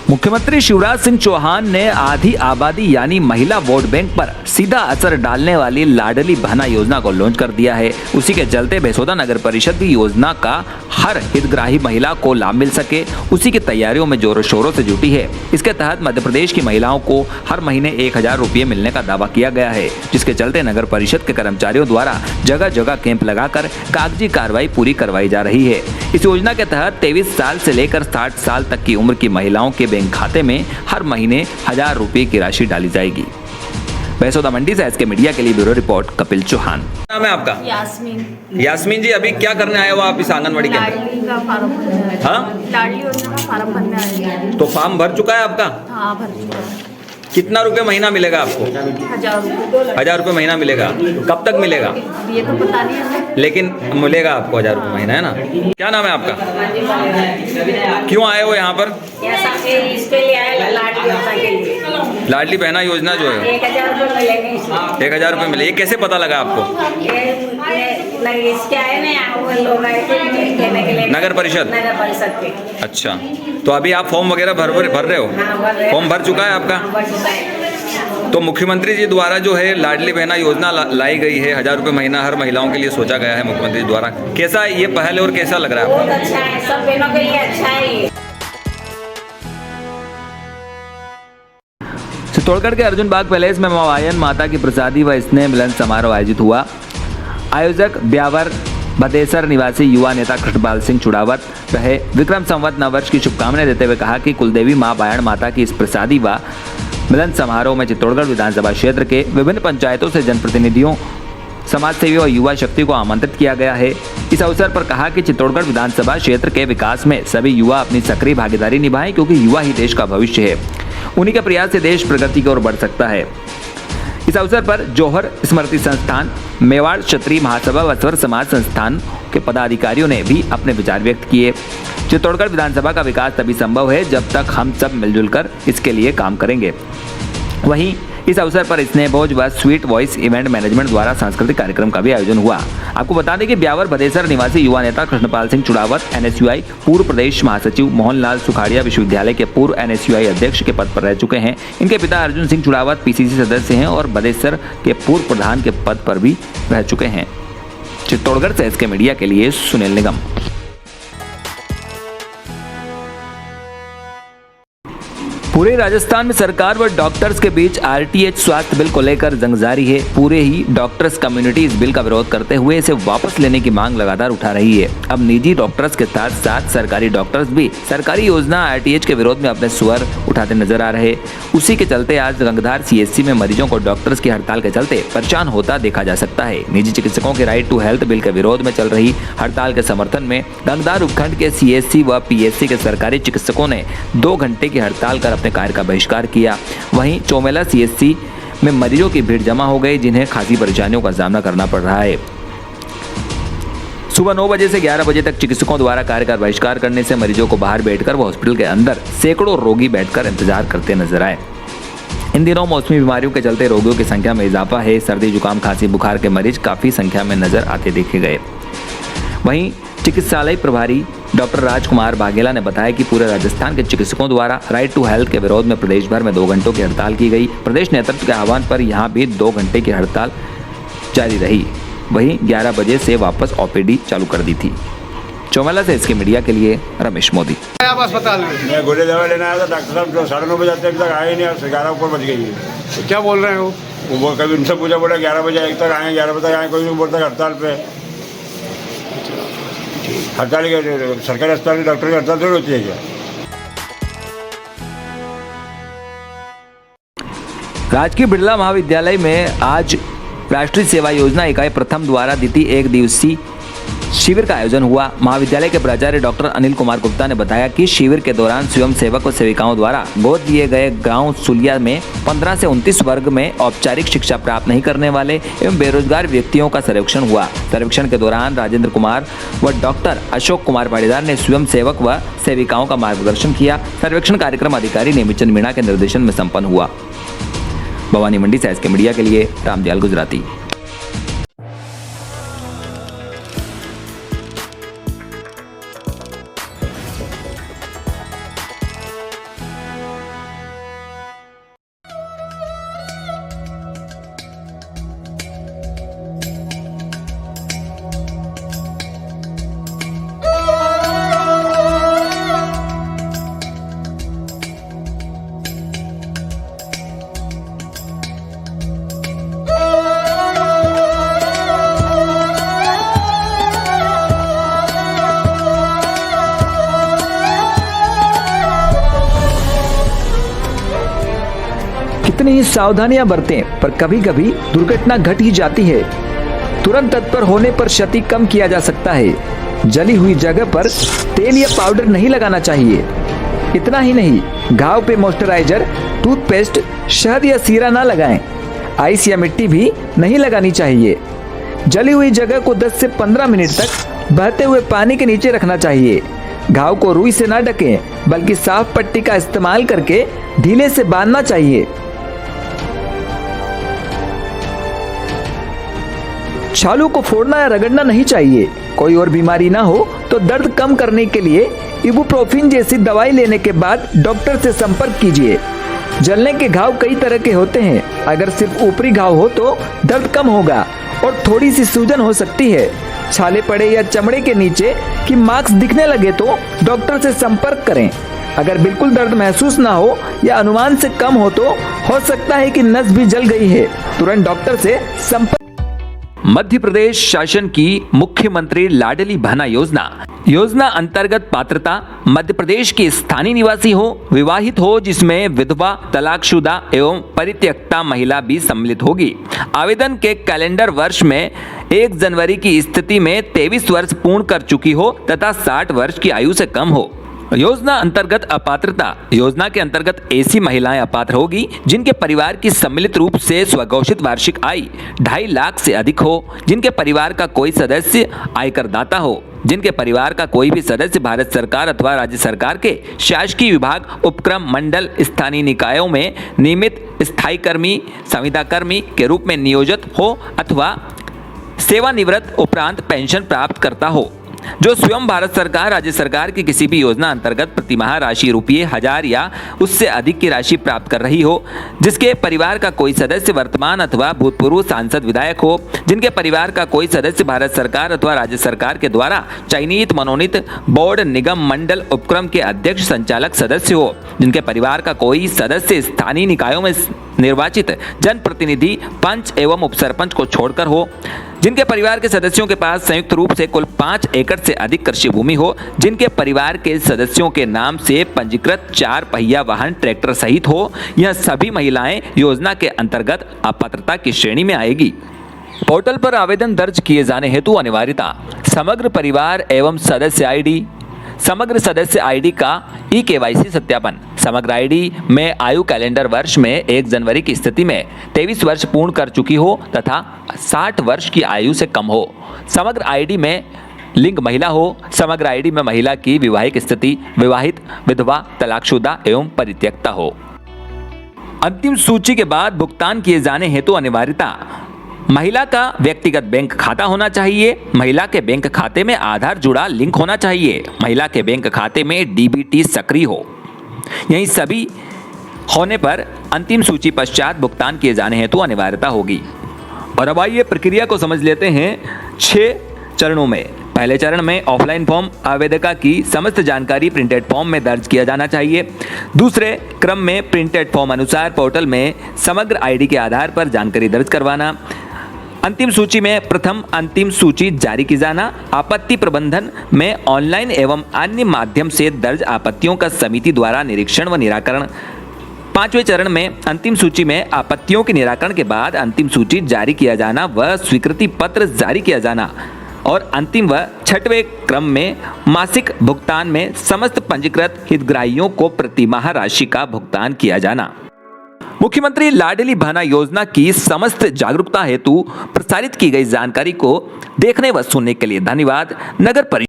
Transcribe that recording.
मुख्यमंत्री शिवराज सिंह चौहान ने आधी आबादी यानी महिला वोट बैंक पर सीधा असर डालने वाली लाडली बहना योजना को लॉन्च कर दिया है। उसी के चलते बेसोदा नगर परिषद भी योजना का हर हितग्राही महिला को लाभ मिल सके, उसी की तैयारियों में जोरों शोरों से जुटी है। इसके तहत मध्य प्रदेश की महिलाओं को हर महीने 1000 रुपये मिलने का दावा किया गया है, जिसके चलते नगर परिषद के कर्मचारियों द्वारा जगह जगह कैंप लगाकर कागजी कार्रवाई पूरी करवाई जा रही है। इस योजना के तहत 23 साल से लेकर 60 साल तक की उम्र की महिलाओं के बैंक खाते में हर महीने 1000 रुपये की राशि डाली जाएगी। बेसोदा मंडी से एसके मीडिया के लिए ब्यूरो रिपोर्ट कपिल चौहान। नाम है आपका? यास्मीन। यास्मीन जी, अभी क्या करने आए हो आप इस आंगनवाड़ी के अंदर? लाडली का फार्म भरने आए। हाँ? लाडली योजना का फार्म भरने आए। तो फॉर्म भर चुका है आपका? हाँ, भर चुका है। कितना रुपए महीना मिलेगा आपको? 1000 रुपये। 1000 रुपये महीना मिलेगा। कब तक मिलेगा? ये तो पता नहीं है। लेकिन मिलेगा आपको 1000 रुपये महीना, है ना? क्या नाम है आपका? क्यों आए हो यहाँ पर? इसके लिए आए, लाडली योजना के लिए। लाडली बहना योजना जो है 1000 रुपये मिलेंगे इसमें। 1000 रुपये मिले, ये कैसे पता लगा आपको? इसके आए ना, वो लोग आए थे देने के लिए। नगर परिषद? नगर परिषद के। अच्छा, तो अभी आप फॉर्म वगैरह भर रहे हो? हाँ, भर रहे। फॉर्म भर चुका है आपका? भर चुका है। तो मुख्यमंत्री जी द्वारा जो है लाडली बहना योजना लाई गई है, 1000 रुपये महीना हर महिलाओं के लिए सोचा गया है मुख्यमंत्री जी द्वारा। कैसा है ये पहल और कैसा लग रहा है आपको? बहुत अच्छा है, सब बहनों के लिए अच्छा है ये। चित्तौड़गढ़ के अर्जुन बाग पैलेस में मवायन माता की प्रसादी व स्नेह मिलन समारोह आयोजित हुआ। आयोजक ब्यावर भदेसर निवासी युवा नेता कृष्णपाल सिंह चुड़ावत रहे। विक्रम संवत नववर्ष की शुभकामनाएं देते हुए कहा कि कुलदेवी मां बायण माता की इस प्रसादी व मिलन समारोह में चित्तौड़गढ़ विधानसभा क्षेत्र के विभिन्न पंचायतों से जनप्रतिनिधियों, समाज सेवी और युवा शक्ति को आमंत्रित किया गया है। इस अवसर पर कहा कि चित्तौड़गढ़ विधानसभा क्षेत्र के विकास में सभी युवा अपनी सक्रिय भागीदारी निभाएं, क्योंकि युवा ही देश का भविष्य है। उन्हीं के प्रयास से देश प्रगति की ओर बढ़ सकता है। इस अवसर पर जौहर स्मृति संस्थान, मेवाड़ क्षत्रिय महासभा व स्वर समाज संस्थान के पदाधिकारियों ने भी अपने विचार व्यक्त किए। चित्तौड़गढ़ विधानसभा का विकास तभी संभव है जब तक हम सब मिलजुल कर इसके लिए काम करेंगे। वहीं इस अवसर पर स्नेह भोज व स्वीट वॉइस इवेंट मैनेजमेंट द्वारा सांस्कृतिक कार्यक्रम का भी आयोजन हुआ। आपको बता दें कि ब्यावर भदेसर निवासी युवा नेता कृष्णपाल सिंह चुड़ावत एनएसयूआई पूर्व प्रदेश महासचिव, मोहनलाल सुखाड़िया विश्वविद्यालय के पूर्व एनएसयूआई अध्यक्ष के पद पर रह चुके हैं। इनके पिता अर्जुन सिंह चुड़ावत पीसीसी सदस्य हैं और भदेसर के पूर्व प्रधान के पद पर भी रह चुके हैं। चित्तौड़गढ़ से एसके मीडिया के लिए सुनील निगम। पूरे राजस्थान में सरकार व डॉक्टर्स के बीच आरटीएच स्वास्थ्य बिल को लेकर जंग जारी है। पूरे ही डॉक्टर्स कम्युनिटी इस बिल का विरोध करते हुए इसे वापस लेने की मांग लगातार उठा रही है। अब निजी डॉक्टर्स के साथ साथ सरकारी डॉक्टर्स भी सरकारी योजना आरटीएच के विरोध में अपने स्वर उठाते नजर आ रहे। उसी के चलते आज गंगधार सीएससी में मरीजों को डॉक्टर्स की हड़ताल के चलते परेशान होता देखा जा सकता है। निजी चिकित्सकों के राइट टू हेल्थ बिल के विरोध में चल रही हड़ताल के समर्थन में गंगधार उपखंड के सीएससी व पीएससी के सरकारी चिकित्सकों ने 2 घंटे की हड़ताल कर कार्य का बहिष्कार किया। वहीं चौमेला सीएससी में मरीजों की भीड़ जमा हो गई, जिन्हें खासी परेशानियों का सामना करना पड़ रहा है। सुबह 9 बजे से 11 बजे तक चिकित्सकों द्वारा कार्य का बहिष्कार करने से मरीजों को बाहर बैठकर व हॉस्पिटल के अंदर सैकड़ों रोगी बैठकर इंतजार करते नजर आए। इन दिनों मौसमी बीमारियों के चलते रोगियों की संख्या में इजाफा है। सर्दी, जुकाम, खांसी, बुखार के मरीज काफी संख्या में नजर आते देखे गए। वहीं चिकित्सालय प्रभारी डॉक्टर राजकुमार बाघेला ने बताया कि पूरे राजस्थान के चिकित्सकों द्वारा राइट टू हेल्थ के विरोध में प्रदेश भर में 2 घंटों की हड़ताल की गई। प्रदेश नेतृत्व के आह्वान पर यहां भी 2 घंटे की हड़ताल जारी रही। वहीं 11 बजे से वापस ओपीडी चालू कर दी थी। चौमेला से इसके मीडिया के लिए रमेश मोदी। आप अस्पताल में? मैं गोली दवा लेना आया था, डॉक्टर साहब जो 9:30 बजे तक आए नहीं, और 11 ऊपर बज गई है। तो क्या बोल रहे हो? वो कभी उनसे पूछा, बोला 11 बजे तक आए, 11 बजे तक आए, कोई नहीं बोलता हड़ताल पे। हड़ताल सरकारी अस्पताल में डॉक्टर की हड़ताल थोड़ी होती है क्या? राजकीय बिरला महाविद्यालय में आज राष्ट्रीय सेवा योजना इकाई प्रथम द्वारा द्वितीय 1 दिवसीय शिविर का आयोजन हुआ। महाविद्यालय के प्राचार्य डॉक्टर अनिल कुमार गुप्ता ने बताया कि शिविर के दौरान स्वयं सेवक और सेविकाओं द्वारा गोद दिए गए गांव सुलिया में 15 से 29 वर्ग में औपचारिक शिक्षा प्राप्त नहीं करने वाले एवं बेरोजगार व्यक्तियों का सर्वेक्षण हुआ। सर्वेक्षण के दौरान राजेंद्र कुमार व डॉक्टर अशोक कुमार पाटीदार ने स्वयं सेवक व सेविकाओं का मार्गदर्शन किया। सर्वेक्षण कार्यक्रम अधिकारी नेमिचंद मीणा के निर्देशन में संपन्न हुआ। भवानी मंडी से एसके मीडिया के लिए रामदयाल गुजराती। कितनी ही सावधानियां बरतें, पर कभी कभी दुर्घटना घट ही जाती है। तुरंत तत्पर होने पर क्षति कम किया जा सकता है। जली हुई जगह पर तेल या पाउडर नहीं लगाना चाहिए। इतना ही नहीं, घाव पे मॉइस्चराइजर, टूथपेस्ट, शहद या सीरा ना लगाएं। आइस या मिट्टी भी नहीं लगानी चाहिए। जली हुई जगह को 10 से 15 मिनट तक बहते हुए पानी के नीचे रखना चाहिए। घाव को रुई से ना ढकें, बल्कि साफ पट्टी का इस्तेमाल करके ढीले से बांधना चाहिए। छालों को फोड़ना या रगड़ना नहीं चाहिए। कोई और बीमारी ना हो तो दर्द कम करने के लिए इबुप्रोफेन जैसी दवाई लेने के बाद डॉक्टर से संपर्क कीजिए। जलने के घाव कई तरह के होते हैं। अगर सिर्फ ऊपरी घाव हो तो दर्द कम होगा और थोड़ी सी सूजन हो सकती है। छाले पड़े या चमड़े के नीचे की मार्क्स दिखने लगे तो डॉक्टर से संपर्क करें। अगर बिल्कुल दर्द महसूस ना हो या अनुमान से कम हो सकता है कि नस भी जल गई है। तुरंत डॉक्टर से संपर्क। मध्य प्रदेश शासन की मुख्यमंत्री लाडली बहना योजना अंतर्गत पात्रता मध्य प्रदेश के स्थानीय निवासी हो, विवाहित हो, जिसमें विधवा, तलाकशुदा एवं परित्यक्ता महिला भी सम्मिलित होगी। आवेदन के कैलेंडर वर्ष में 1 जनवरी की स्थिति में 23 वर्ष पूर्ण कर चुकी हो तथा 60 वर्ष की आयु से कम हो। योजना अंतर्गत अपात्रता योजना के अंतर्गत ऐसी महिलाएं अपात्र होगी जिनके परिवार की सम्मिलित रूप से स्वघोषित वार्षिक आय 2.5 लाख से अधिक हो, जिनके परिवार का कोई सदस्य आयकर दाता हो, जिनके परिवार का कोई भी सदस्य भारत सरकार अथवा राज्य सरकार के शासकीय विभाग, उपक्रम, मंडल, स्थानीय निकायों में नियमित स्थायी कर्मी, संविदा कर्मी के रूप में नियोजित हो अथवा सेवानिवृत्त उपरांत पेंशन प्राप्त करता हो, जो स्वयं भारत सरकार, राज्य सरकार की किसी भी योजना अंतर्गत प्रतिमाह राशि ₹1000 या उससे अधिक की राशि प्राप्त कर रही हो, जिसके परिवार का कोई सदस्य वर्तमान अथवा भूतपूर्व सांसद, विधायक हो, जिनके परिवार का कोई सदस्य भारत सरकार अथवा राज्य सरकार के द्वारा चयनित, मनोनीत बोर्ड, निगम, मंडल, उपक्रम के अध्यक्ष, संचालक सदस्य हो, जिनके परिवार का कोई सदस्य स्थानीय निकायों में निर्वाचित जनप्रतिनिधि, पंच एवं उपसरपंच को छोड़कर हो, जिनके परिवार के सदस्यों के पास संयुक्त रूप से कुल 5 एकड़ से अधिक कृषि भूमि हो, जिनके परिवार के सदस्यों के नाम से पंजीकृत 4 पहिया वाहन ट्रैक्टर सहित हो, यह सभी महिलाएं योजना के अंतर्गत अपात्रता की श्रेणी में आएगी। पोर्टल पर आवेदन दर्ज किए जाने हेतु अनिवार्यता: समग्र परिवार एवं सदस्य आईडी, समग्र सदस्य आईडी का ई-KYC सत्यापन, समग्र आईडी में आयु कैलेंडर वर्ष में 1 जनवरी की स्थिति में 23 वर्ष पूर्ण कर चुकी हो तथा 60 वर्ष की आयु से कम हो, समग्र आईडी में लिंग महिला हो, समग्र आईडी में महिला की वैवाहिक स्थिति विवाहित, विधवा, तलाकशुदा एवं परित्यक्ता हो। अंतिम सूची के बाद भुगतान किए जाने हेतु अनिवार्यता: महिला का व्यक्तिगत बैंक खाता होना चाहिए, महिला के बैंक खाते में आधार जुड़ा लिंक होना चाहिए, महिला के बैंक खाते में DBT सक्रिय हो। यही सभी होने पर अंतिम सूची पश्चात भुगतान किए जाने हेतु अनिवार्यता होगी। और अब आइए प्रक्रिया को समझ लेते हैं 6 चरणों में। पहले चरण में ऑफलाइन फॉर्म आवेदका की समस्त जानकारी प्रिंटेड फॉर्म में दर्ज किया जाना चाहिए। दूसरे क्रम में प्रिंटेड फॉर्म अनुसार पोर्टल में समग्र आईडी के आधार पर जानकारी दर्ज करवाना। अंतिम सूची में प्रथम अंतिम सूची जारी की जाना। आपत्ति प्रबंधन में ऑनलाइन एवं अन्य माध्यम से दर्ज आपत्तियों का समिति द्वारा निरीक्षण व निराकरण। 5वें चरण में अंतिम सूची में आपत्तियों के निराकरण के बाद अंतिम सूची जारी किया जाना व स्वीकृति पत्र जारी किया जाना। और अंतिम व 6वें क्रम में मासिक भुगतान में समस्त पंजीकृत हितग्राहियों को प्रतिमाह राशि का भुगतान किया जाना। मुख्यमंत्री लाडली बहना योजना की समस्त जागरूकता हेतु प्रसारित की गई जानकारी को देखने व सुनने के लिए धन्यवाद। नगर परिषद